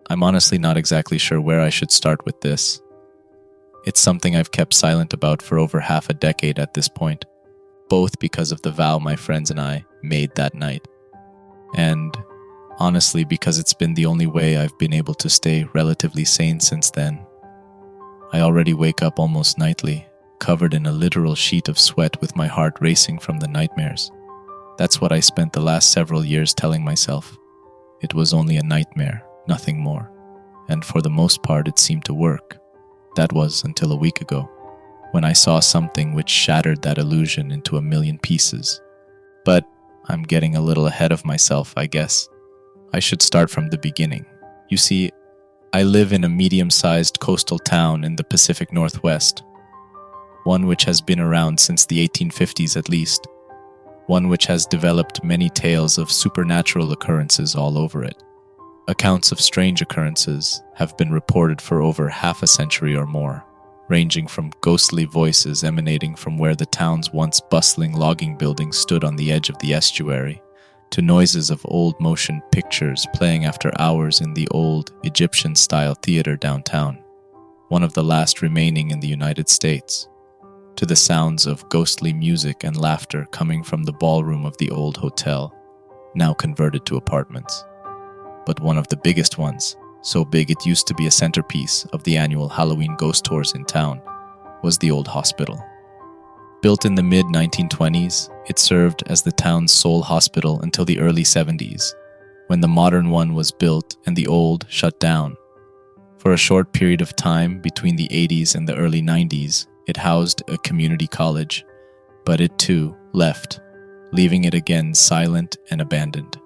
I'm honestly not exactly sure where I should start with this. It's something I've kept silent about for over half a decade at this point, both because of the vow my friends and I made that night, and honestly because it's been the only way I've been able to stay relatively sane since then. I already wake up almost nightly, covered in a literal sheet of sweat with my heart racing from the nightmares. That's what I spent the last several years telling myself. It was only a nightmare, nothing more. And for the most part, it seemed to work. That was until a week ago, when I saw something which shattered that illusion into a million pieces. But I'm getting a little ahead of myself, I guess. I should start from the beginning. You see, I live in a medium-sized coastal town in the Pacific Northwest, one which has been around since the 1850s at least, one which has developed many tales of supernatural occurrences all over it. Accounts of strange occurrences have been reported for over half a century or more, ranging from ghostly voices emanating from where the town's once bustling logging buildings stood on the edge of the estuary, to noises of old motion pictures playing after hours in the old Egyptian-style theater downtown, one of the last remaining in the United States, to the sounds of ghostly music and laughter coming from the ballroom of the old hotel, now converted to apartments. But one of the biggest ones, so big it used to be a centerpiece of the annual Halloween ghost tours in town, was the old hospital. Built in the mid-1920s, it served as the town's sole hospital until the early 70s, when the modern one was built and the old shut down. For a short period of time between the 80s and the early 90s, it housed a community college, but it too left, leaving it again silent and abandoned.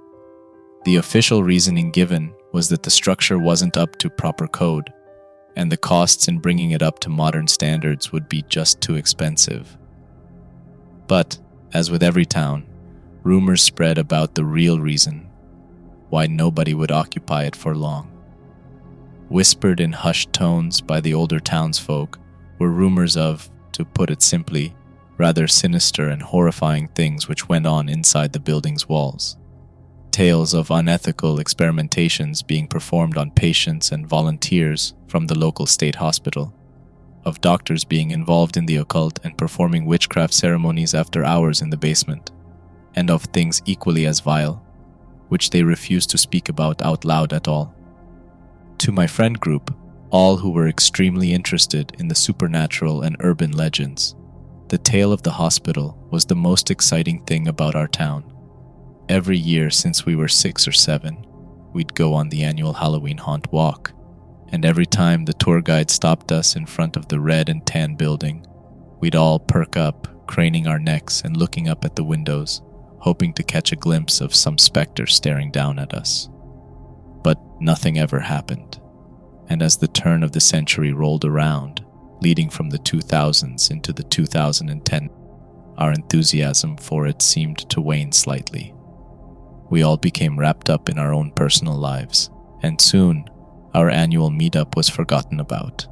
The official reasoning given was that the structure wasn't up to proper code, and the costs in bringing it up to modern standards would be just too expensive. But, as with every town, rumors spread about the real reason why nobody would occupy it for long. Whispered in hushed tones by the older townsfolk were rumors of, to put it simply, rather sinister and horrifying things which went on inside the building's walls. Tales of unethical experimentations being performed on patients and volunteers from the local state hospital, of doctors being involved in the occult and performing witchcraft ceremonies after hours in the basement, and of things equally as vile, which they refused to speak about out loud at all. To my friend group, all who were extremely interested in the supernatural and urban legends, the tale of the hospital was the most exciting thing about our town. Every year since we were 6 or 7, we'd go on the annual Halloween haunt walk, and every time the tour guide stopped us in front of the red and tan building, we'd all perk up, craning our necks and looking up at the windows, hoping to catch a glimpse of some specter staring down at us. But nothing ever happened, and as the turn of the century rolled around, leading from the 2000s into the 2010, our enthusiasm for it seemed to wane slightly. We all became wrapped up in our own personal lives, and soon, our annual meetup was forgotten about.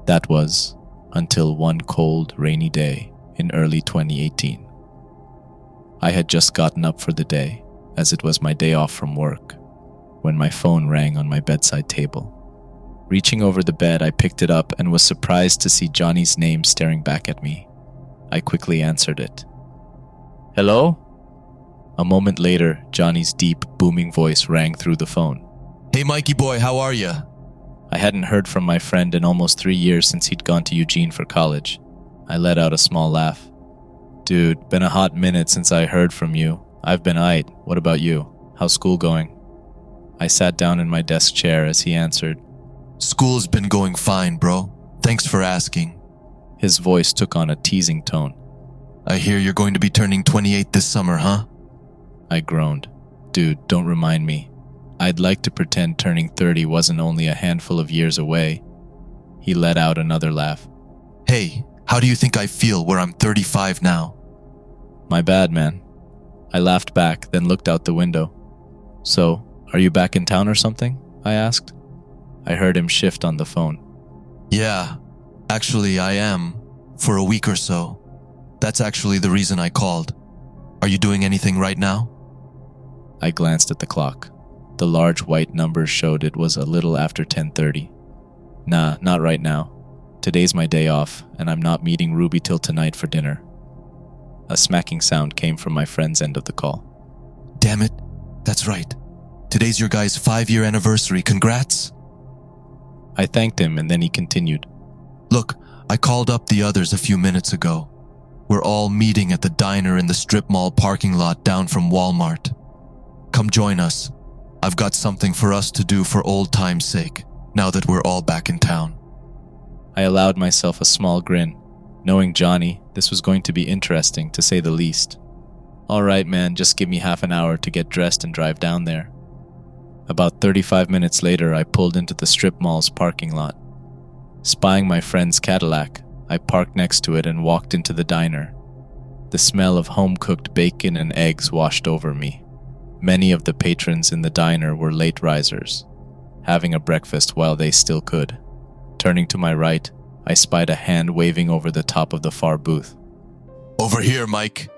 That was until one cold, rainy day in early 2018. I had just gotten up for the day, as it was my day off from work, when my phone rang on my bedside table. Reaching over the bed, I picked it up and was surprised to see Johnny's name staring back at me. I quickly answered it. "Hello?" A moment later, Johnny's deep, booming voice rang through the phone. "Hey Mikey boy, how are ya?" I hadn't heard from my friend in almost 3 years since he'd gone to Eugene for college. I let out a small laugh. "Dude, been a hot minute since I heard from you. I've been aight. What about you? How's school going?" I sat down in my desk chair as he answered. "School's been going fine, bro. Thanks for asking." His voice took on a teasing tone. "I hear you're going to be turning 28 this summer, huh?" I groaned. "Dude, don't remind me. I'd like to pretend turning 30 wasn't only a handful of years away." He let out another laugh. "Hey, how do you think I feel where I'm 35 now?" "My bad, man." I laughed back, then looked out the window. "So, are you back in town or something?" I asked. I heard him shift on the phone. "Yeah, actually I am, for a week or so. That's actually the reason I called. Are you doing anything right now?" I glanced at the clock. The large white numbers showed it was a little after 10:30. Nah, not right now. Today's my day off, and I'm not meeting Ruby till tonight for dinner. A smacking sound came from my friend's end of the call. Damn it, that's right. Today's your guy's 5-year anniversary, congrats. I thanked him, and then he continued. Look, I called up the others a few minutes ago. We're all meeting at the diner in the strip mall parking lot down from Walmart. Come join us. I've got something for us to do for old time's sake, now that we're all back in town. I allowed myself a small grin. Knowing Johnny, this was going to be interesting, to say the least. All right, man, just give me half an hour to get dressed and drive down there. About 35 minutes later, I pulled into the strip mall's parking lot. Spying my friend's Cadillac, I parked next to it and walked into the diner. The smell of home-cooked bacon and eggs washed over me. Many of the patrons in the diner were late risers, having a breakfast while they still could. Turning to my right, I spied a hand waving over the top of the far booth. Over here, Mike.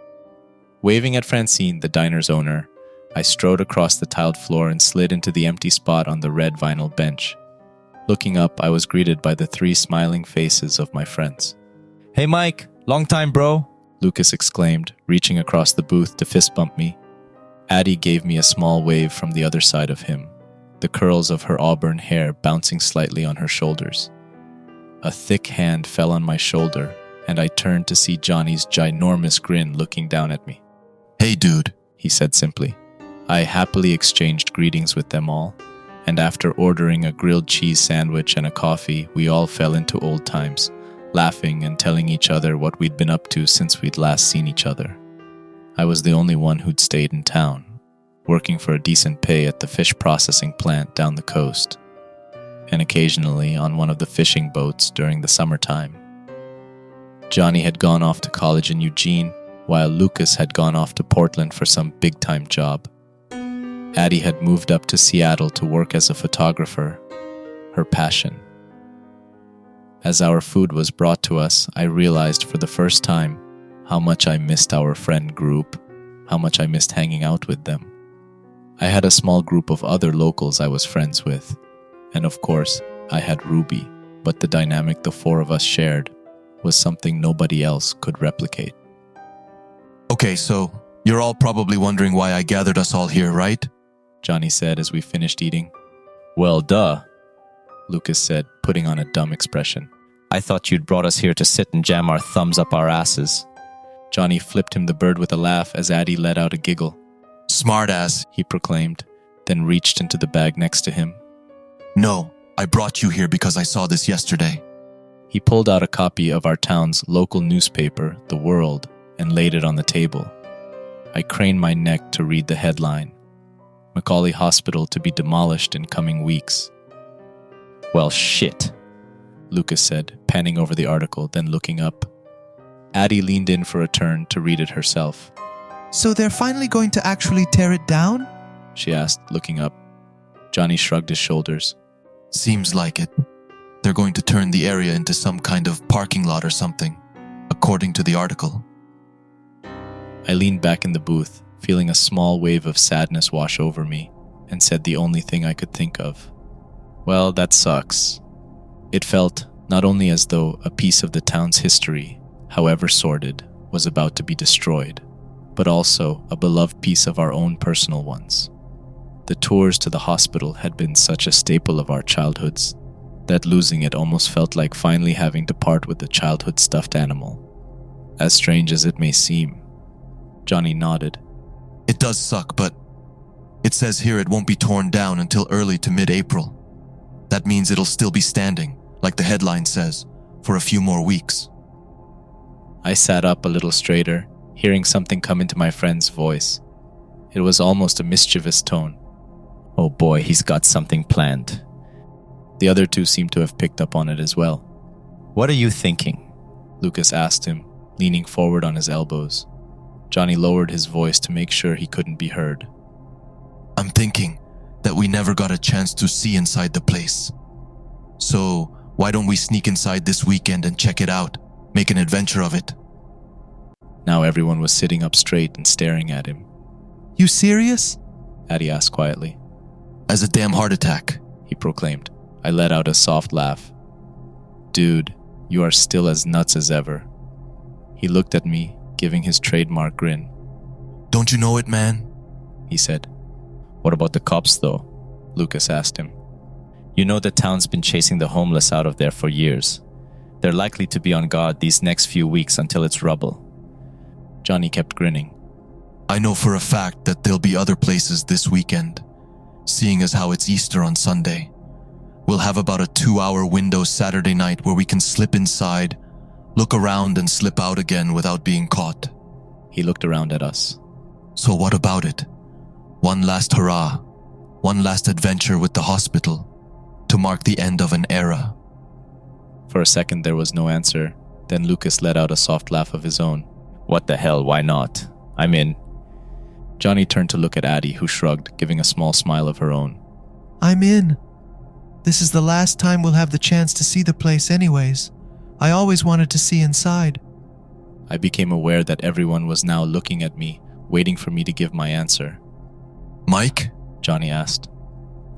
Waving at Francine, the diner's owner, I strode across the tiled floor and slid into the empty spot on the red vinyl bench. Looking up, I was greeted by the 3 smiling faces of my friends. Hey Mike, long time bro, Lucas exclaimed, reaching across the booth to fist bump me. Addie gave me a small wave from the other side of him, the curls of her auburn hair bouncing slightly on her shoulders. A thick hand fell on my shoulder, and I turned to see Johnny's ginormous grin looking down at me. Hey dude, he said simply. I happily exchanged greetings with them all, and after ordering a grilled cheese sandwich and a coffee, we all fell into old times, laughing and telling each other what we'd been up to since we'd last seen each other. I was the only one who'd stayed in town, working for a decent pay at the fish processing plant down the coast, and occasionally on one of the fishing boats during the summertime. Johnny had gone off to college in Eugene, while Lucas had gone off to Portland for some big-time job. Addie had moved up to Seattle to work as a photographer, her passion. As our food was brought to us, I realized for the first time how much I missed our friend group, how much I missed hanging out with them. I had a small group of other locals I was friends with, and of course, I had Ruby, but the dynamic the 4 of us shared was something nobody else could replicate. Okay, so you're all probably wondering why I gathered us all here, right? Johnny said as we finished eating. Well, duh, Lucas said, putting on a dumb expression. I thought you'd brought us here to sit and jam our thumbs up our asses. Johnny flipped him the bird with a laugh as Addie let out a giggle. Smartass, he proclaimed, then reached into the bag next to him. No, I brought you here because I saw this yesterday. He pulled out a copy of our town's local newspaper, The World, and laid it on the table. I craned my neck to read the headline. McAuley Hospital to be demolished in coming weeks. Well, shit, Lucas said, panning over the article, then looking up. Addie leaned in for a turn to read it herself. So they're finally going to actually tear it down? She asked, looking up. Johnny shrugged his shoulders. Seems like it. They're going to turn the area into some kind of parking lot or something, according to the article. I leaned back in the booth, feeling a small wave of sadness wash over me, and said the only thing I could think of. Well, that sucks. It felt not only as though a piece of the town's history, however sordid, was about to be destroyed, but also a beloved piece of our own personal ones. The tours to the hospital had been such a staple of our childhoods that losing it almost felt like finally having to part with a childhood stuffed animal. As strange as it may seem. Johnny nodded. It does suck, but it says here it won't be torn down until early to mid-April. That means it'll still be standing, like the headline says, for a few more weeks. I sat up a little straighter, hearing something come into my friend's voice. It was almost a mischievous tone. Oh boy, he's got something planned. The other 2 seemed to have picked up on it as well. What are you thinking? Lucas asked him, leaning forward on his elbows. Johnny lowered his voice to make sure he couldn't be heard. I'm thinking that we never got a chance to see inside the place. So why don't we sneak inside this weekend and check it out, make an adventure of it? Now everyone was sitting up straight and staring at him. You serious? Addie asked quietly. as a damn heart attack, he proclaimed. I let out a soft laugh. Dude, you are still as nuts as ever. He looked at me, giving his trademark grin. Don't you know it, man? He said. What about the cops, though? Lucas asked him. You know the town's been chasing the homeless out of there for years. They're likely to be on guard these next few weeks until it's rubble. Johnny kept grinning. I know for a fact that there'll be other places this weekend, seeing as how it's Easter on Sunday. We'll have about a 2-hour window Saturday night where we can slip inside, look around and slip out again without being caught. He looked around at us. So what about it? One last hurrah, one last adventure with the hospital, to mark the end of an era. For a second there was no answer, then Lucas let out a soft laugh of his own. What the hell, why not? I'm in. Johnny turned to look at Addie, who shrugged, giving a small smile of her own. I'm in. This is the last time we'll have the chance to see the place anyways. I always wanted to see inside. I became aware that everyone was now looking at me, waiting for me to give my answer. Mike? Johnny asked.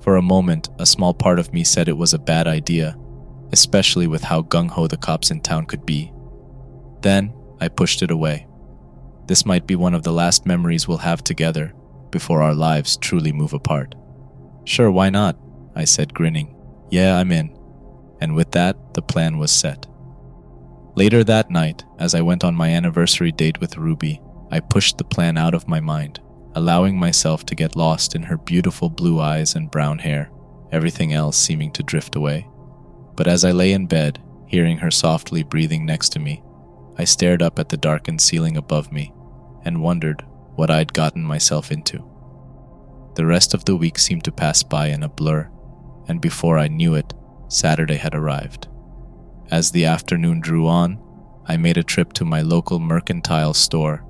For a moment, a small part of me said it was a bad idea, especially with how gung-ho the cops in town could be. Then, I pushed it away. This might be one of the last memories we'll have together before our lives truly move apart. Sure, why not? I said, grinning. Yeah, I'm in. And with that, the plan was set. Later that night, as I went on my anniversary date with Ruby, I pushed the plan out of my mind, allowing myself to get lost in her beautiful blue eyes and brown hair, everything else seeming to drift away. But as I lay in bed, hearing her softly breathing next to me, I stared up at the darkened ceiling above me and wondered what I'd gotten myself into. The rest of the week seemed to pass by in a blur, and before I knew it, Saturday had arrived. As the afternoon drew on, I made a trip to my local mercantile store,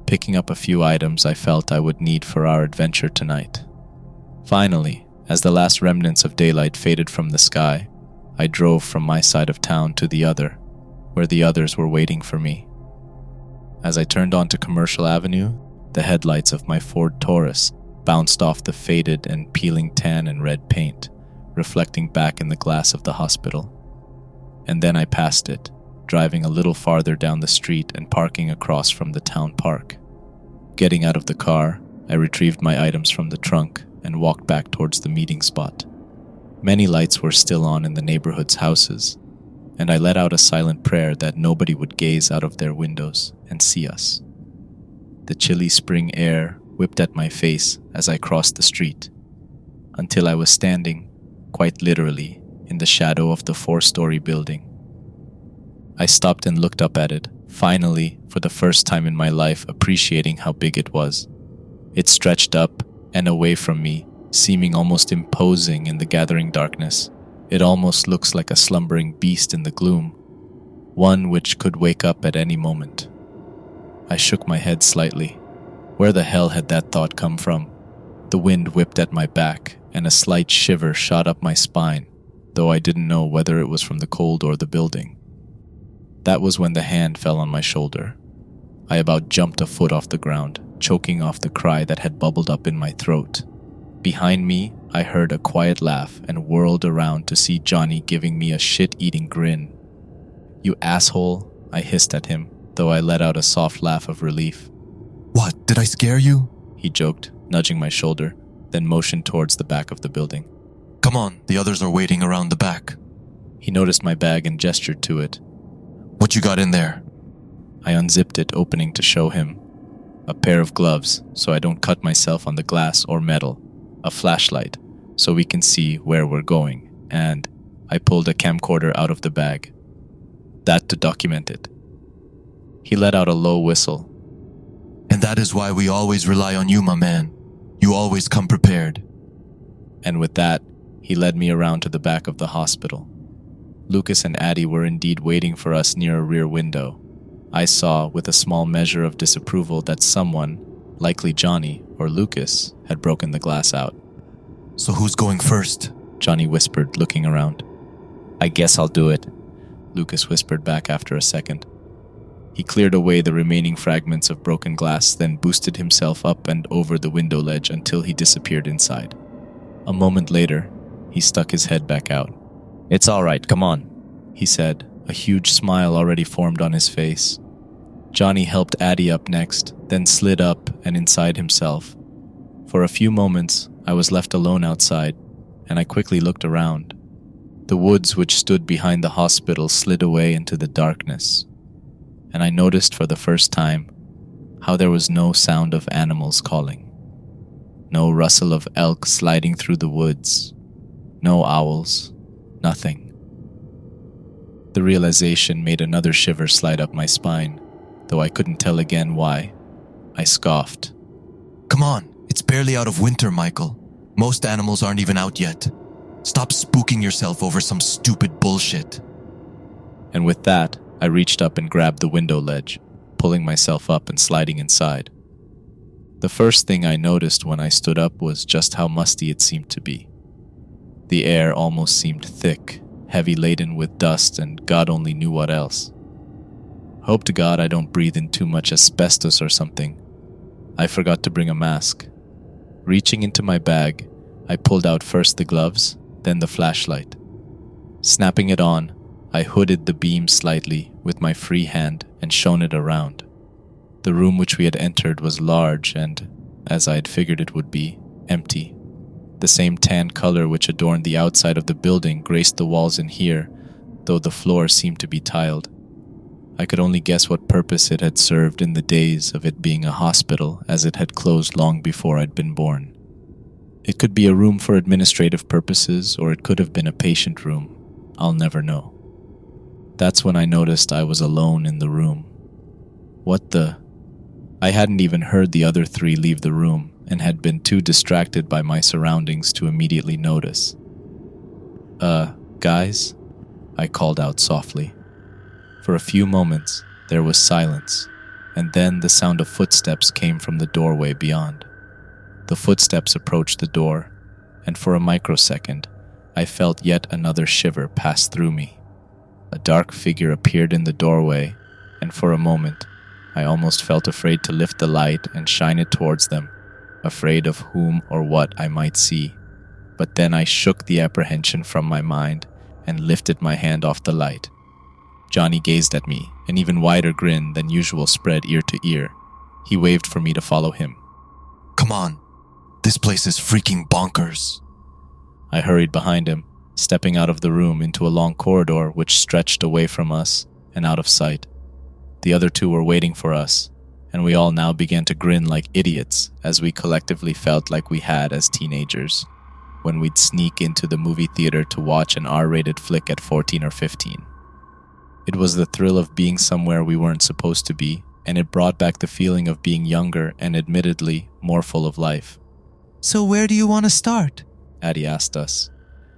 picking up a few items I felt I would need for our adventure tonight. Finally, as the last remnants of daylight faded from the sky, I drove from my side of town to the other, where the others were waiting for me. As I turned onto Commercial Avenue, the headlights of my Ford Taurus bounced off the faded and peeling tan and red paint, reflecting back in the glass of the hospital. And then I passed it, driving a little farther down the street and parking across from the town park. Getting out of the car, I retrieved my items from the trunk and walked back towards the meeting spot. Many lights were still on in the neighborhood's houses, and I let out a silent prayer that nobody would gaze out of their windows and see us. The chilly spring air whipped at my face as I crossed the street, until I was standing, quite literally, in the shadow of the 4-story building. I stopped and looked up at it, finally, for the first time in my life, appreciating how big it was. It stretched up and away from me, seeming almost imposing in the gathering darkness. It almost looks like a slumbering beast in the gloom, one which could wake up at any moment. I shook my head slightly. Where the hell had that thought come from? The wind whipped at my back, and a slight shiver shot up my spine, though I didn't know whether it was from the cold or the building. That was when the hand fell on my shoulder. I about jumped a foot off the ground, choking off the cry that had bubbled up in my throat. Behind me, I heard a quiet laugh and whirled around to see Johnny giving me a shit-eating grin. "You asshole," I hissed at him, though I let out a soft laugh of relief. What, did I scare you? He joked, nudging my shoulder, then motioned towards the back of the building. Come on, the others are waiting around the back. He noticed my bag and gestured to it. What you got in there? I unzipped it, opening to show him. A pair of gloves, so I don't cut myself on the glass or metal. A flashlight, so we can see where we're going, and I pulled a camcorder out of the bag. That to document it. He let out a low whistle. And that is why we always rely on you, my man. You always come prepared. And with that, he led me around to the back of the hospital. Lucas and Addie were indeed waiting for us near a rear window. I saw, with a small measure of disapproval, that someone, likely Johnny or Lucas, had broken the glass out. So who's going first? Johnny whispered, looking around. I guess I'll do it. Lucas whispered back after a second. He cleared away the remaining fragments of broken glass, then boosted himself up and over the window ledge until he disappeared inside. A moment later, he stuck his head back out. It's all right, come on. He said, a huge smile already formed on his face. Johnny helped Addie up next, then slid up and inside himself. For a few moments, I was left alone outside, and I quickly looked around. The woods which stood behind the hospital slid away into the darkness, and I noticed for the first time how there was no sound of animals calling. No rustle of elk sliding through the woods. No owls. Nothing. The realization made another shiver slide up my spine, though I couldn't tell again why. I scoffed. Come on, it's barely out of winter, Michael. Most animals aren't even out yet. Stop spooking yourself over some stupid bullshit. And with that, I reached up and grabbed the window ledge, pulling myself up and sliding inside. The first thing I noticed when I stood up was just how musty it seemed to be. The air almost seemed thick, heavy laden with dust and God only knew what else. Hope to God I don't breathe in too much asbestos or something. I forgot to bring a mask. Reaching into my bag, I pulled out first the gloves, then the flashlight. Snapping it on, I hooded the beam slightly with my free hand and shone it around. The room which we had entered was large and, as I had figured it would be, empty. The same tan color which adorned the outside of the building graced the walls in here, though the floor seemed to be tiled. I could only guess what purpose it had served in the days of it being a hospital, as it had closed long before I'd been born. It could be a room for administrative purposes, or it could have been a patient room. I'll never know. That's when I noticed I was alone in the room. What the? I hadn't even heard the other three leave the room, and had been too distracted by my surroundings to immediately notice. Guys? I called out softly. For a few moments, there was silence, and then the sound of footsteps came from the doorway beyond. The footsteps approached the door, and for a microsecond, I felt yet another shiver pass through me. A dark figure appeared in the doorway, and for a moment, I almost felt afraid to lift the light and shine it towards them, afraid of whom or what I might see. But then I shook the apprehension from my mind and lifted my hand off the light. Johnny gazed at me, an even wider grin than usual spread ear to ear. He waved for me to follow him. Come on, this place is freaking bonkers. I hurried behind him, stepping out of the room into a long corridor which stretched away from us and out of sight. The other two were waiting for us, and we all now began to grin like idiots as we collectively felt like we had as teenagers, when we'd sneak into the movie theater to watch an R-rated flick at 14 or 15. It was the thrill of being somewhere we weren't supposed to be, and it brought back the feeling of being younger and admittedly more full of life. So where do you want to start? Addie asked us.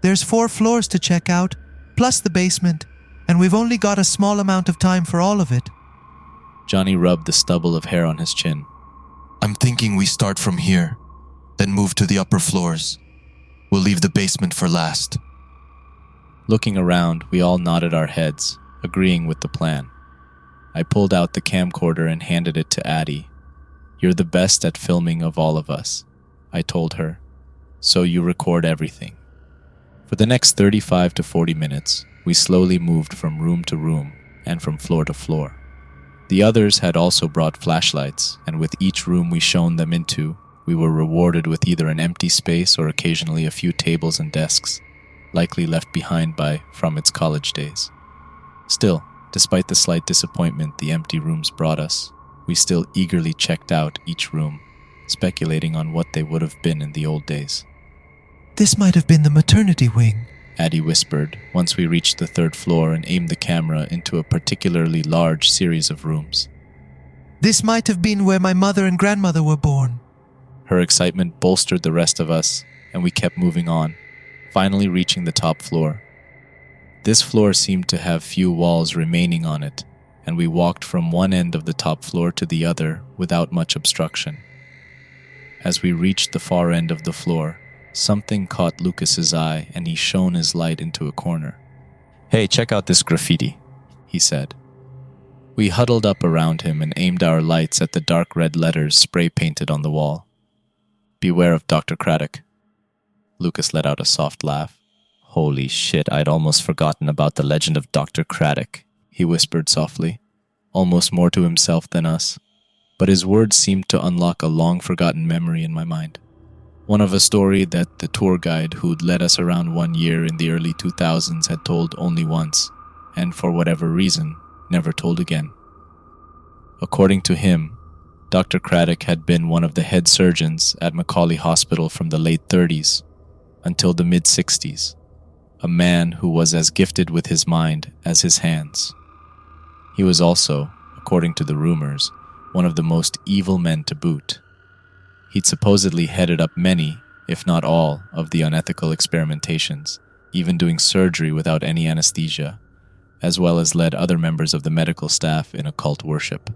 There's 4 floors to check out, plus the basement, and we've only got a small amount of time for all of it. Johnny rubbed the stubble of hair on his chin. I'm thinking we start from here, then move to the upper floors. We'll leave the basement for last. Looking around, we all nodded our heads, agreeing with the plan. I pulled out the camcorder and handed it to Addie. You're the best at filming of all of us, I told her, so you record everything. For the next 35 to 40 minutes, we slowly moved from room to room and from floor to floor. The others had also brought flashlights, and with each room we shone them into, we were rewarded with either an empty space or occasionally a few tables and desks, likely left behind from its college days. Still, despite the slight disappointment the empty rooms brought us, we still eagerly checked out each room, speculating on what they would have been in the old days. This might have been the maternity wing, Addie whispered once we reached the 3rd floor and aimed the camera into a particularly large series of rooms. This might have been where my mother and grandmother were born. Her excitement bolstered the rest of us, and we kept moving on, finally reaching the top floor. This floor seemed to have few walls remaining on it, and we walked from one end of the top floor to the other without much obstruction. As we reached the far end of the floor, something caught Lucas's eye, and he shone his light into a corner. "Hey, check out this graffiti," he said. We huddled up around him and aimed our lights at the dark red letters spray-painted on the wall. "Beware of Dr. Craddock." Lucas let out a soft laugh. Holy shit, I'd almost forgotten about the legend of Dr. Craddock. He whispered softly, almost more to himself than us, but his words seemed to unlock a long-forgotten memory in my mind. One of a story that the tour guide who'd led us around one year in the early 2000s had told only once, and for whatever reason, never told again. According to him, Dr. Craddock had been one of the head surgeons at McAuley Hospital from the late 30s until the mid-60s, a man who was as gifted with his mind as his hands. He was also, according to the rumors, one of the most evil men to boot. He'd supposedly headed up many, if not all, of the unethical experimentations, even doing surgery without any anesthesia, as well as led other members of the medical staff in occult worship.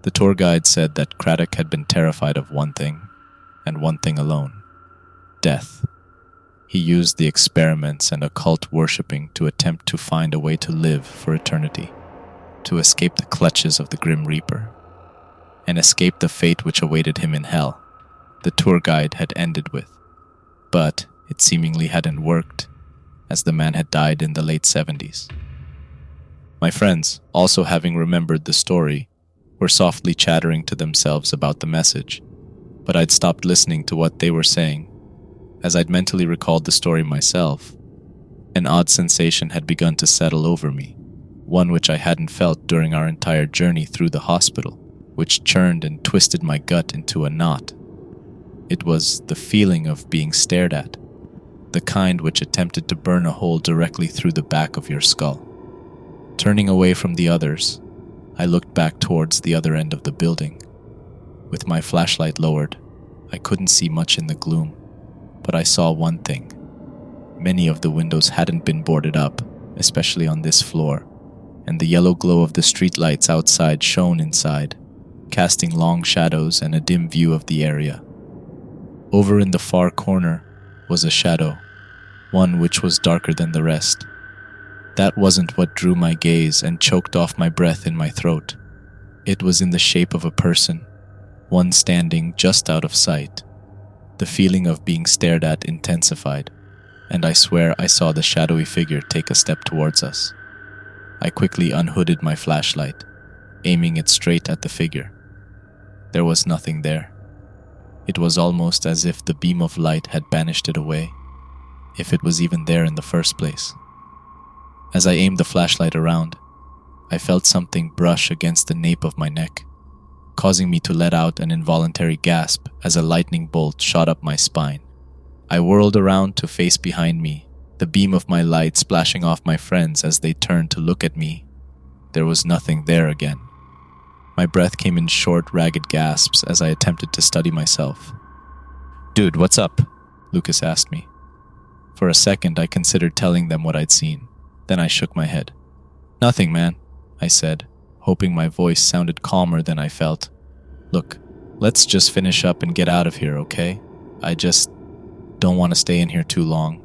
The tour guide said that Craddock had been terrified of one thing, and one thing alone: death. He used the experiments and occult worshipping to attempt to find a way to live for eternity, to escape the clutches of the Grim Reaper, and escape the fate which awaited him in hell, the tour guide had ended with. But it seemingly hadn't worked, as the man had died in the late 70s. My friends, also having remembered the story, were softly chattering to themselves about the message, but I'd stopped listening to what they were saying. As I'd mentally recalled the story myself, an odd sensation had begun to settle over me, one which I hadn't felt during our entire journey through the hospital, which churned and twisted my gut into a knot. It was the feeling of being stared at, the kind which attempted to burn a hole directly through the back of your skull. Turning away from the others, I looked back towards the other end of the building. With my flashlight lowered, I couldn't see much in the gloom, but I saw one thing. Many of the windows hadn't been boarded up, especially on this floor, and the yellow glow of the streetlights outside shone inside, casting long shadows and a dim view of the area. Over in the far corner was a shadow, one which was darker than the rest. That wasn't what drew my gaze and choked off my breath in my throat. It was in the shape of a person, one standing just out of sight. The feeling of being stared at intensified, and I swear I saw the shadowy figure take a step towards us. I quickly unhooded my flashlight, aiming it straight at the figure. There was nothing there. It was almost as if the beam of light had banished it away, if it was even there in the first place. As I aimed the flashlight around, I felt something brush against the nape of my neck, causing me to let out an involuntary gasp as a lightning bolt shot up my spine. I whirled around to face behind me, the beam of my light splashing off my friends as they turned to look at me. There was nothing there again. My breath came in short, ragged gasps as I attempted to steady myself. Dude, what's up? Lucas asked me. For a second, I considered telling them what I'd seen. Then I shook my head. Nothing, man, I said, hoping my voice sounded calmer than I felt. Look, let's just finish up and get out of here, okay? I just don't want to stay in here too long,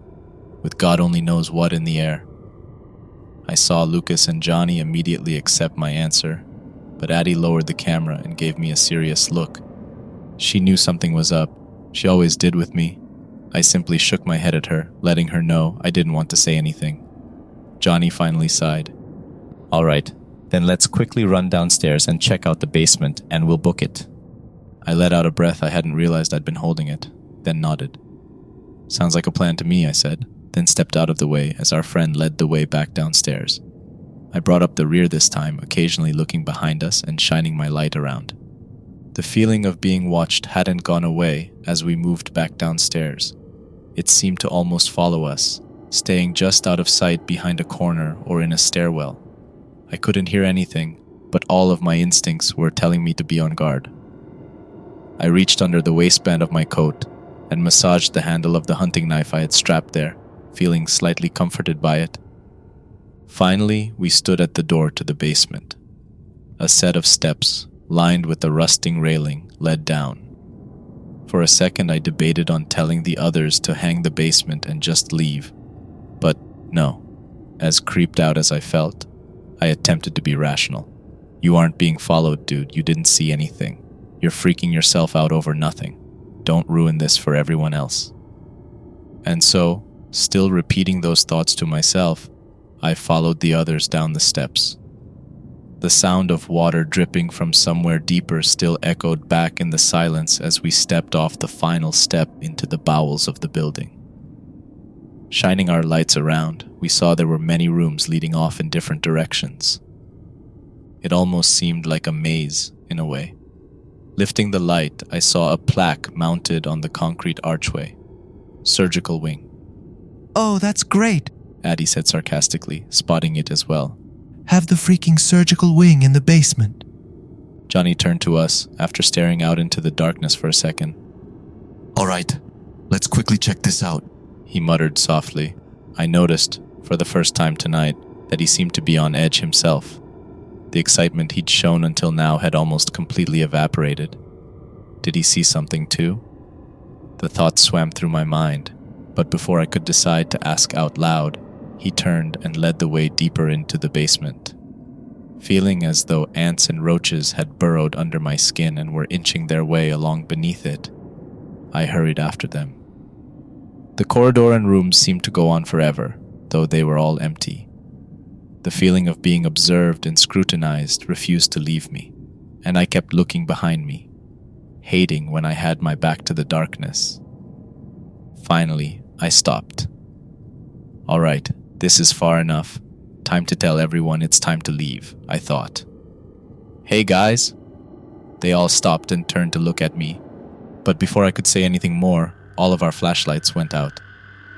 with God only knows what in the air. I saw Lucas and Johnny immediately accept my answer, but Addie lowered the camera and gave me a serious look. She knew something was up. She always did with me. I simply shook my head at her, letting her know I didn't want to say anything. Johnny finally sighed. All right, then let's quickly run downstairs and check out the basement, and we'll book it. I let out a breath I hadn't realized I'd been holding it, then nodded. Sounds like a plan to me, I said, then stepped out of the way as our friend led the way back downstairs. I brought up the rear this time, occasionally looking behind us and shining my light around. The feeling of being watched hadn't gone away as we moved back downstairs. It seemed to almost follow us, staying just out of sight behind a corner or in a stairwell. I couldn't hear anything, but all of my instincts were telling me to be on guard. I reached under the waistband of my coat and massaged the handle of the hunting knife I had strapped there, feeling slightly comforted by it. Finally, we stood at the door to the basement. A set of steps, lined with a rusting railing, led down. For a second, I debated on telling the others to hang the basement and just leave. But no, as creeped out as I felt, I attempted to be rational. You aren't being followed, dude. You didn't see anything. You're freaking yourself out over nothing. Don't ruin this for everyone else. And so, still repeating those thoughts to myself, I followed the others down the steps. The sound of water dripping from somewhere deeper still echoed back in the silence as we stepped off the final step into the bowels of the building. Shining our lights around, we saw there were many rooms leading off in different directions. It almost seemed like a maze, in a way. Lifting the light, I saw a plaque mounted on the concrete archway. Surgical wing. Oh, that's great. Addie said sarcastically, spotting it as well. Have the freaking surgical wing in the basement. Johnny turned to us after staring out into the darkness for a second. All right, let's quickly check this out. He muttered softly. I noticed, for the first time tonight, that he seemed to be on edge himself. The excitement he'd shown until now had almost completely evaporated. Did he see something too? The thought swam through my mind, but before I could decide to ask out loud, he turned and led the way deeper into the basement. Feeling as though ants and roaches had burrowed under my skin and were inching their way along beneath it, I hurried after them. The corridor and rooms seemed to go on forever, though they were all empty. The feeling of being observed and scrutinized refused to leave me, and I kept looking behind me, hating when I had my back to the darkness. Finally, I stopped. All right, this is far enough. Time to tell everyone it's time to leave, I thought. Hey guys! They all stopped and turned to look at me, but before I could say anything more, all of our flashlights went out.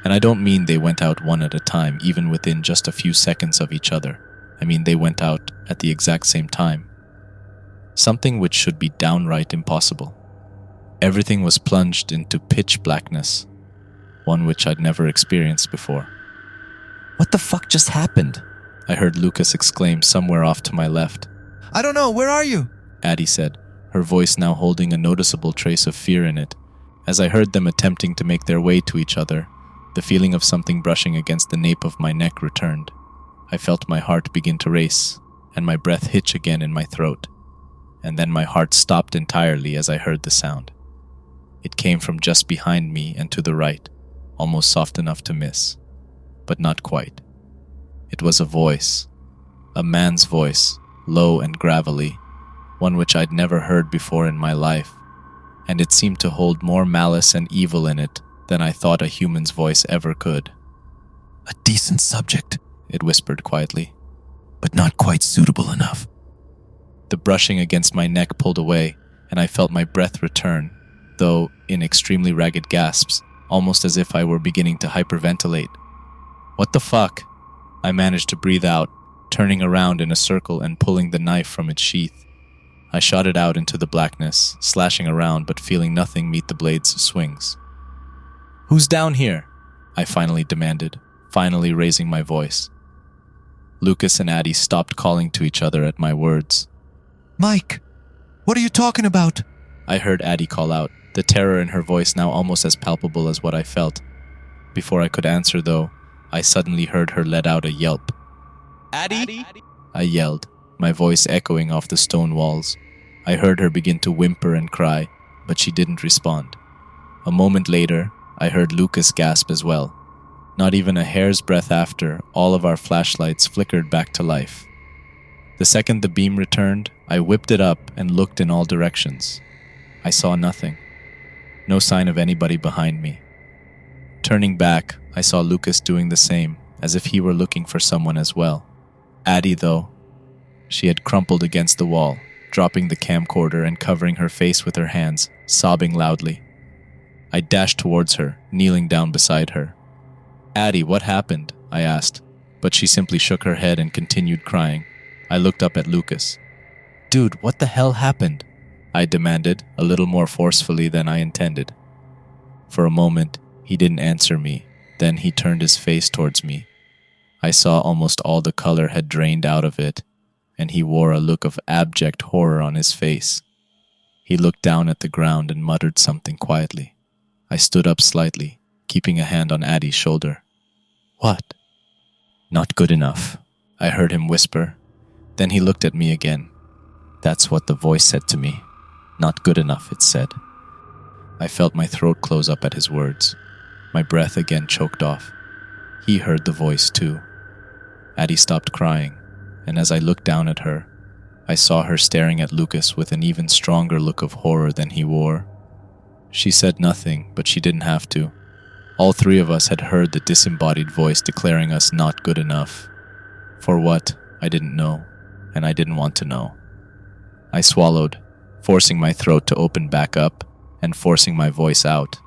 And I don't mean they went out one at a time, even within just a few seconds of each other. I mean they went out at the exact same time. Something which should be downright impossible. Everything was plunged into pitch blackness, one which I'd never experienced before. What the fuck just happened? I heard Lucas exclaim somewhere off to my left. I don't know, where are you? Addie said, her voice now holding a noticeable trace of fear in it. As I heard them attempting to make their way to each other, the feeling of something brushing against the nape of my neck returned. I felt my heart begin to race, and my breath hitch again in my throat. And then my heart stopped entirely as I heard the sound. It came from just behind me and to the right, almost soft enough to miss, but not quite. It was a voice, a man's voice, low and gravelly, one which I'd never heard before in my life, and it seemed to hold more malice and evil in it than I thought a human's voice ever could. A decent subject, it whispered quietly, but not quite suitable enough. The brushing against my neck pulled away, and I felt my breath return, though in extremely ragged gasps, almost as if I were beginning to hyperventilate. What the fuck? I managed to breathe out, turning around in a circle and pulling the knife from its sheath. I shot it out into the blackness, slashing around but feeling nothing meet the blade's swings. Who's down here? I finally demanded, finally raising my voice. Lucas and Addie stopped calling to each other at my words. Mike, what are you talking about? I heard Addie call out, the terror in her voice now almost as palpable as what I felt. Before I could answer, though, I suddenly heard her let out a yelp. Addie? I yelled, my voice echoing off the stone walls. I heard her begin to whimper and cry, but she didn't respond. A moment later, I heard Lucas gasp as well. Not even a hair's breadth after, all of our flashlights flickered back to life. The second the beam returned, I whipped it up and looked in all directions. I saw nothing. No sign of anybody behind me. Turning back, I saw Lucas doing the same, as if he were looking for someone as well. Addie, though, she had crumpled against the wall, dropping the camcorder and covering her face with her hands, sobbing loudly. I dashed towards her, kneeling down beside her. Addie, what happened? I asked, but she simply shook her head and continued crying. I looked up at Lucas. Dude, what the hell happened? I demanded, a little more forcefully than I intended. For a moment, he didn't answer me. Then he turned his face towards me. I saw almost all the color had drained out of it, and he wore a look of abject horror on his face. He looked down at the ground and muttered something quietly. I stood up slightly, keeping a hand on Addie's shoulder. What? Not good enough, I heard him whisper. Then he looked at me again. That's what the voice said to me. Not good enough, it said. I felt my throat close up at his words. My breath again choked off. He heard the voice too. Addie stopped crying, and as I looked down at her, I saw her staring at Lucas with an even stronger look of horror than he wore. She said nothing, but she didn't have to. All three of us had heard the disembodied voice declaring us not good enough. For what, I didn't know, and I didn't want to know. I swallowed, forcing my throat to open back up and forcing my voice out.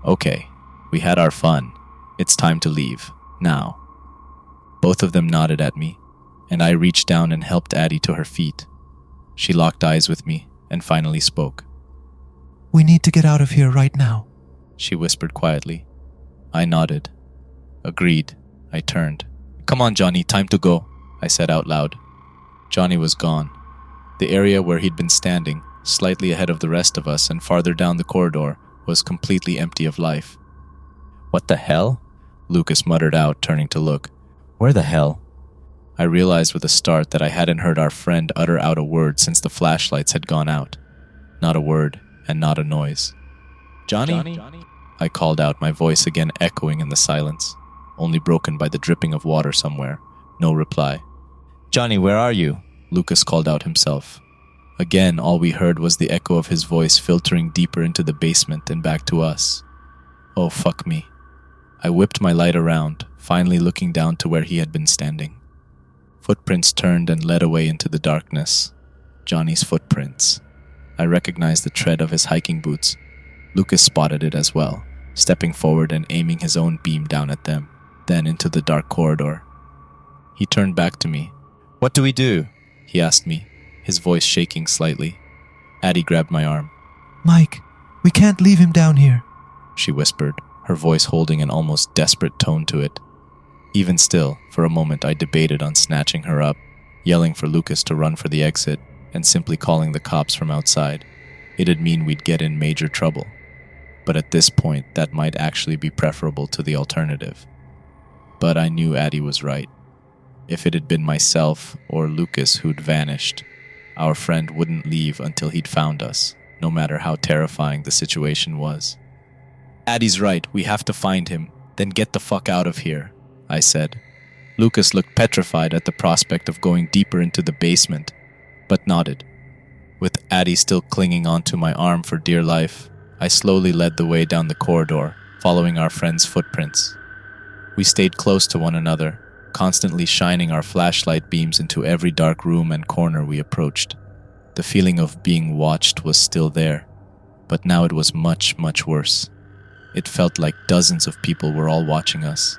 Okay, we had our fun. It's time to leave, now. Both of them nodded at me, and I reached down and helped Addie to her feet. She locked eyes with me and finally spoke. We need to get out of here right now, she whispered quietly. I nodded. Agreed. I turned. Come on, Johnny, time to go, I said out loud. Johnny was gone. The area where he'd been standing, slightly ahead of the rest of us and farther down the corridor, was completely empty of life. What the hell? Lucas muttered out, turning to look. Where the hell? I realized with a start that I hadn't heard our friend utter out a word since the flashlights had gone out. Not a word, and not a noise. Johnny? I called out, my voice again echoing in the silence, only broken by the dripping of water somewhere. No reply. Johnny, where are you? Lucas called out himself. Again, all we heard was the echo of his voice filtering deeper into the basement and back to us. Oh, fuck me. I whipped my light around, finally looking down to where he had been standing. Footprints turned and led away into the darkness. Johnny's footprints. I recognized the tread of his hiking boots. Lucas spotted it as well, stepping forward and aiming his own beam down at them, then into the dark corridor. He turned back to me. What do we do? He asked me, his voice shaking slightly. Addie grabbed my arm. Mike, we can't leave him down here, she whispered, her voice holding an almost desperate tone to it. Even still, for a moment I debated on snatching her up, yelling for Lucas to run for the exit, and simply calling the cops from outside. It'd mean we'd get in major trouble. But at this point, that might actually be preferable to the alternative. But I knew Addie was right. If it had been myself or Lucas who'd vanished, our friend wouldn't leave until he'd found us, no matter how terrifying the situation was. Addie's right, we have to find him, then get the fuck out of here, I said. Lucas looked petrified at the prospect of going deeper into the basement, but nodded. With Addie still clinging onto my arm for dear life, I slowly led the way down the corridor, following our friend's footprints. We stayed close to one another, constantly shining our flashlight beams into every dark room and corner we approached. The feeling of being watched was still there, but now it was much, much worse. It felt like dozens of people were all watching us,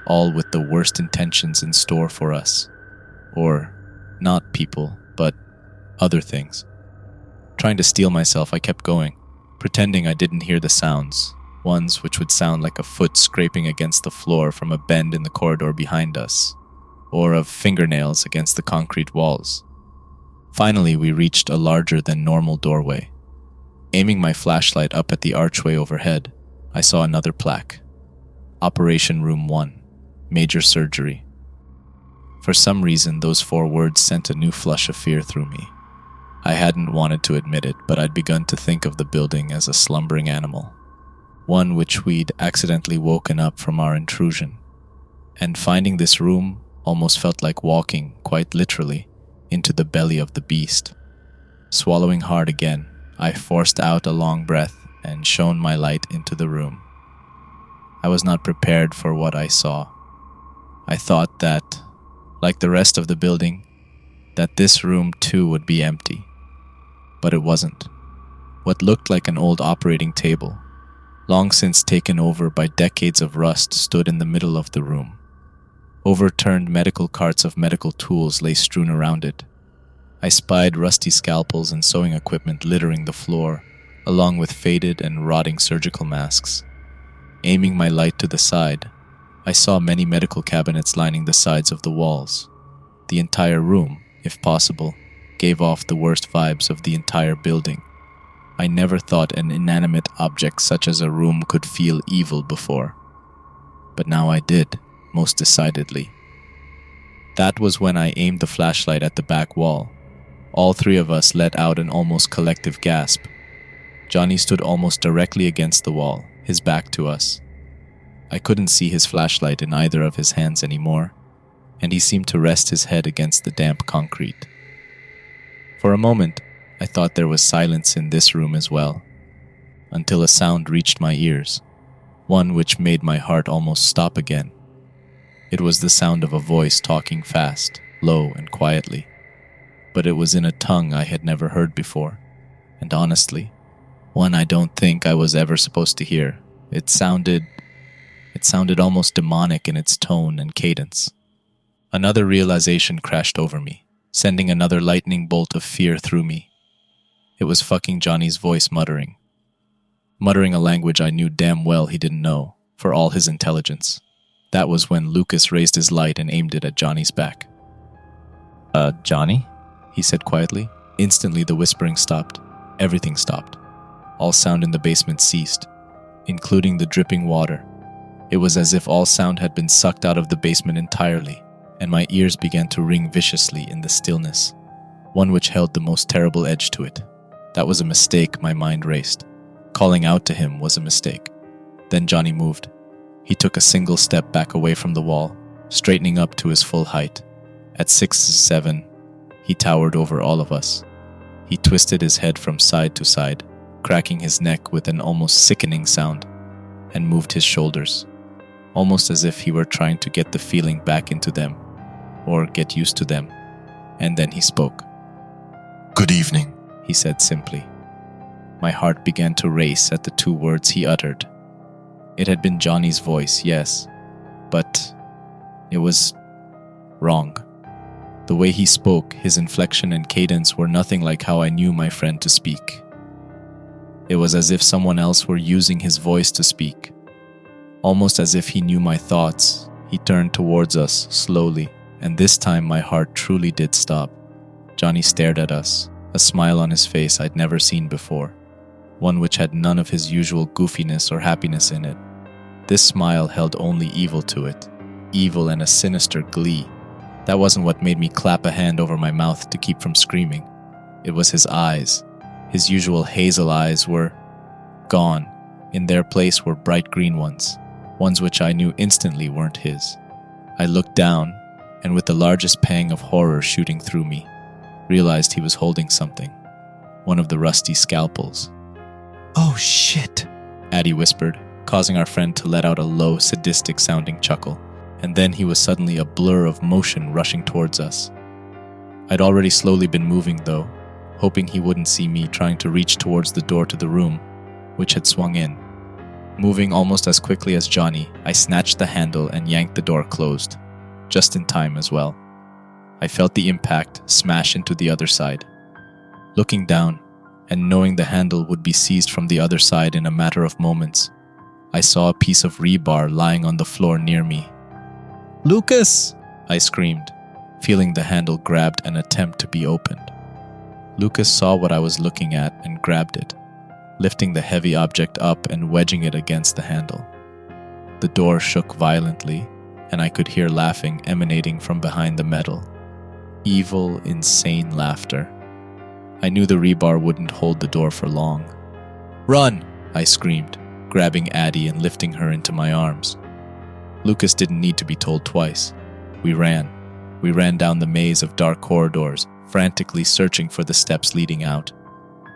all with the worst intentions in store for us. Or, not people, but other things. Trying to steel myself, I kept going, pretending I didn't hear the sounds, ones which would sound like a foot scraping against the floor from a bend in the corridor behind us, or of fingernails against the concrete walls. Finally, we reached a larger than normal doorway. Aiming my flashlight up at the archway overhead, I saw another plaque. Operation Room 1, Major Surgery. For some reason, those 4 words sent a new flush of fear through me. I hadn't wanted to admit it, but I'd begun to think of the building as a slumbering animal, one which we'd accidentally woken up from our intrusion. And finding this room almost felt like walking, quite literally, into the belly of the beast. Swallowing hard again, I forced out a long breath and shone my light into the room. I was not prepared for what I saw. I thought that, like the rest of the building, that this room too would be empty. But it wasn't. What looked like an old operating table, long since taken over by decades of rust, stood in the middle of the room. Overturned medical carts of medical tools lay strewn around it. I spied rusty scalpels and sewing equipment littering the floor, along with faded and rotting surgical masks. Aiming my light to the side, I saw many medical cabinets lining the sides of the walls. The entire room, if possible, gave off the worst vibes of the entire building. I never thought an inanimate object such as a room could feel evil before. But now I did, most decidedly. That was when I aimed the flashlight at the back wall. All 3 of us let out an almost collective gasp. Johnny stood almost directly against the wall, his back to us. I couldn't see his flashlight in either of his hands anymore, and he seemed to rest his head against the damp concrete. For a moment, I thought there was silence in this room as well, until a sound reached my ears, one which made my heart almost stop again. It was the sound of a voice talking fast, low, and quietly, but it was in a tongue I had never heard before, and honestly, one I don't think I was ever supposed to hear. It sounded almost demonic in its tone and cadence. Another realization crashed over me, sending another lightning bolt of fear through me. It was fucking Johnny's voice muttering a language I knew damn well he didn't know, for all his intelligence. That was when Lucas raised his light and aimed it at Johnny's back. Johnny? He said quietly. Instantly the whispering stopped. Everything stopped. All sound in the basement ceased, including the dripping water. It was as if all sound had been sucked out of the basement entirely, and my ears began to ring viciously in the stillness, one which held the most terrible edge to it. That was a mistake, my mind raced. Calling out to him was a mistake. Then Johnny moved. He took a single step back away from the wall, straightening up to his full height. At 6'7", he towered over all of us. He twisted his head from side to side, cracking his neck with an almost sickening sound, and moved his shoulders, almost as if he were trying to get the feeling back into them, or get used to them. And then he spoke. "Good evening," he said simply. My heart began to race at the two words he uttered. It had been Johnny's voice, yes, but it was wrong. The way he spoke, his inflection and cadence were nothing like how I knew my friend to speak. It was as if someone else were using his voice to speak. Almost as if he knew my thoughts, he turned towards us slowly, and this time my heart truly did stop. Johnny stared at us, a smile on his face I'd never seen before, one which had none of his usual goofiness or happiness in it. This smile held only evil to it, evil and a sinister glee. That wasn't what made me clap a hand over my mouth to keep from screaming. It was his eyes. His usual hazel eyes were gone. In their place were bright green ones which I knew instantly weren't his. I looked down, and with the largest pang of horror shooting through me, realized he was holding something. One of the rusty scalpels. Oh shit, Addie whispered, causing our friend to let out a low, sadistic-sounding chuckle, and then he was suddenly a blur of motion rushing towards us. I'd already slowly been moving, though, hoping he wouldn't see me trying to reach towards the door to the room, which had swung in. Moving almost as quickly as Johnny, I snatched the handle and yanked the door closed, just in time as well. I felt the impact smash into the other side. Looking down, and knowing the handle would be seized from the other side in a matter of moments, I saw a piece of rebar lying on the floor near me. "Lucas!" I screamed, feeling the handle grabbed and attempt to be opened. Lucas saw what I was looking at and grabbed it, lifting the heavy object up and wedging it against the handle. The door shook violently, and I could hear laughing emanating from behind the metal. Evil, insane laughter. I knew the rebar wouldn't hold the door for long. "Run!" I screamed, grabbing Addie and lifting her into my arms. Lucas didn't need to be told twice. We ran. We ran down the maze of dark corridors, frantically searching for the steps leading out.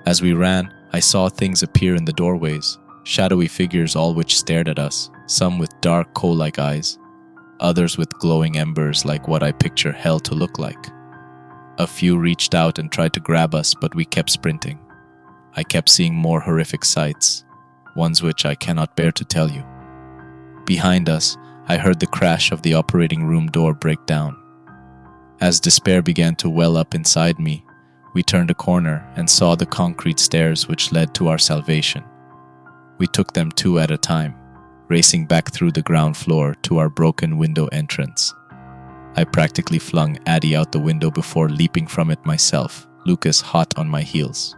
As we ran, I saw things appear in the doorways, shadowy figures all which stared at us, some with dark coal-like eyes, others with glowing embers like what I picture hell to look like. A few reached out and tried to grab us, but we kept sprinting. I kept seeing more horrific sights, ones which I cannot bear to tell you. Behind us, I heard the crash of the operating room door break down. As despair began to well up inside me, we turned a corner and saw the concrete stairs which led to our salvation. We took them two at a time, racing back through the ground floor to our broken window entrance. I practically flung Addie out the window before leaping from it myself, Lucas hot on my heels.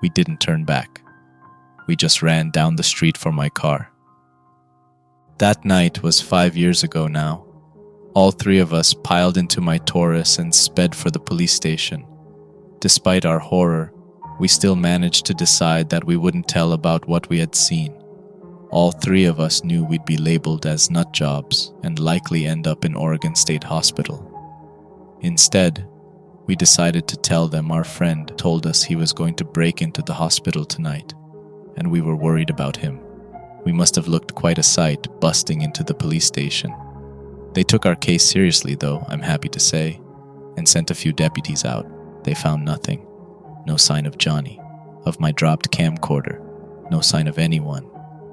We didn't turn back. We just ran down the street for my car. That night was 5 years ago now. All three of us piled into my Taurus and sped for the police station. Despite our horror, we still managed to decide that we wouldn't tell about what we had seen. All three of us knew we'd be labeled as nut jobs and likely end up in Oregon State Hospital. Instead, we decided to tell them our friend told us he was going to break into the hospital tonight, and we were worried about him. We must have looked quite a sight busting into the police station. They took our case seriously, though, I'm happy to say, and sent a few deputies out. They found nothing. No sign of Johnny, of my dropped camcorder, no sign of anyone.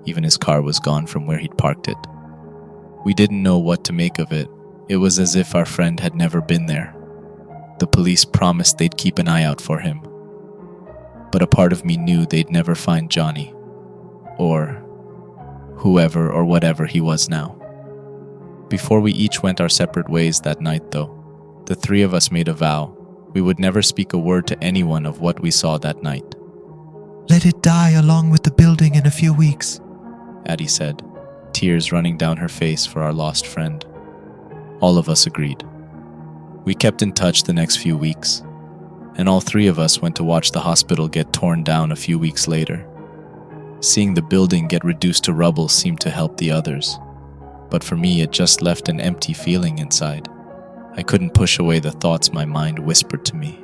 Even his car was gone from where he'd parked it. We didn't know what to make of it. It was as if our friend had never been there. The police promised they'd keep an eye out for him. But a part of me knew they'd never find Johnny, or whoever or whatever he was now. Before we each went our separate ways that night, though, the three of us made a vow we would never speak a word to anyone of what we saw that night. Let it die along with the building in a few weeks, Addie said, tears running down her face for our lost friend. All of us agreed. We kept in touch the next few weeks, and all three of us went to watch the hospital get torn down a few weeks later. Seeing the building get reduced to rubble seemed to help the others, but for me it just left an empty feeling inside. I couldn't push away the thoughts my mind whispered to me,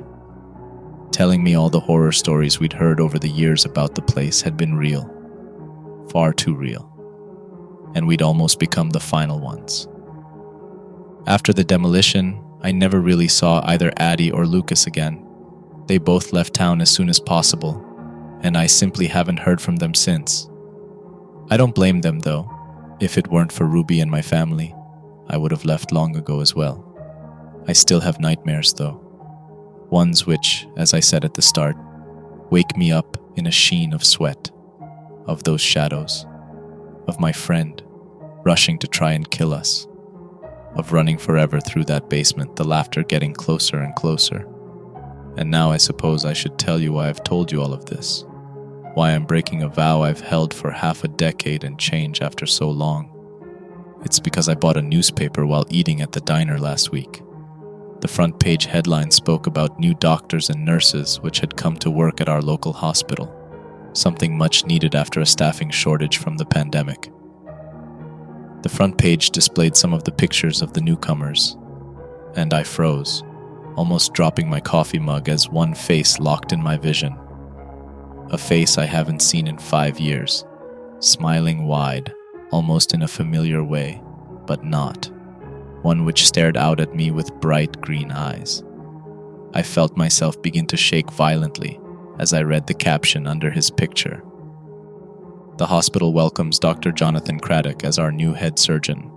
telling me all the horror stories we'd heard over the years about the place had been real, far too real, and we'd almost become the final ones. After the demolition, I never really saw either Addie or Lucas again. They both left town as soon as possible, and I simply haven't heard from them since. I don't blame them, though. If it weren't for Ruby and my family, I would have left long ago as well. I still have nightmares, though. Ones which, as I said at the start, wake me up in a sheen of sweat, of those shadows, of my friend rushing to try and kill us, of running forever through that basement, the laughter getting closer and closer. And now I suppose I should tell you why I've told you all of this, why I'm breaking a vow I've held for half a decade and change after so long. It's because I bought a newspaper while eating at the diner last week. The front page headline spoke about new doctors and nurses which had come to work at our local hospital, something much needed after a staffing shortage from the pandemic. The front page displayed some of the pictures of the newcomers, and I froze, almost dropping my coffee mug as one face locked in my vision. A face I haven't seen in 5 years, smiling wide, almost in a familiar way, but not. One which stared out at me with bright green eyes. I felt myself begin to shake violently as I read the caption under his picture. The hospital welcomes Dr. Jonathan Craddock as our new head surgeon.